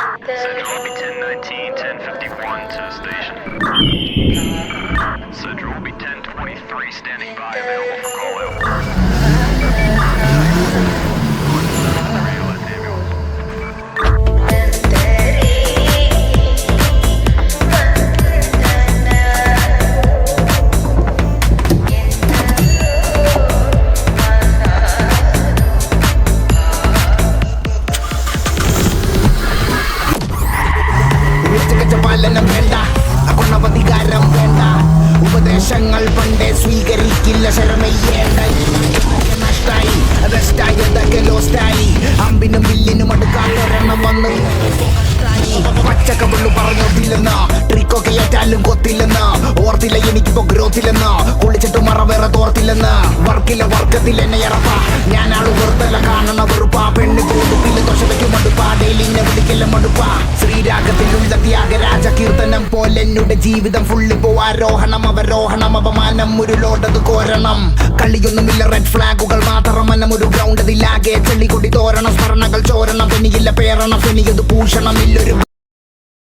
Central will be 10:19, 10:51 to the station. Central will be 10:23, standing by, available for call out. പാലനം വേണ്ട, അകുണവധികാരം വേണ്ട, ഉപദേശങ്ങൾ പണ്ടേ സ്വീകരിക്കില്ല, ശരമയ്യേണ്ട. നഷ്ടായി റെസ്റ്റായി അതൊക്കെ ലോസ്റ്റായി, അമ്പിനും വില്ലിനും അടുക്കാത്തൊരെണ്ണം വന്ന് പച്ചക്കവള്ളു പറഞ്ഞോട്ടില്ലെന്ന്, ട്രിക്കൊക്കെ ഏറ്റാലും കൊത്തില്ലെന്ന്, ഓർത്തില്ല എനിക്കിപ്പോ ഗ്രോത്തില്ലെന്ന്, കുളിച്ചിട്ട് മറ വേറെ തോർത്തില്ലെന്ന്, വർക്കില്ല വർക്കത്തിൽ എന്നെ ഇറപ്പ, ഞാനാള് വെറുതല്ല കാണണ വെറുപ്പാ, പെണ്ണി കൊടുക്കില്ല ദോഷവയ്ക്കും മടുപ്പാ, ഡെയിലിനെ വിളിക്കല്ല മടുപ്പാ, ശ്രീരാഗത്തിലുള്ള ത്യാഗരാജ കീർത്തനം പോലെ എന്നുടെ ജീവിതം ഫുള്ളിപ്പോ ആരോഹണം അവരോഹണം, അപമാനം ഒരു ലോഡത് കോരണം, കളിയൊന്നുമില്ല റെഡ് ഫ്ലാഗുകൾ മാത്രം, മനം ഒരു ഗ്രൗണ്ട് അതിലാകെ ചെളി കൊടി തോരണം, സ്മരണകൾ ചോരണം, ഫെനിയില്ല പേരണം, ഫെനിയത് ഭൂഷണം ഇല്ലൊരു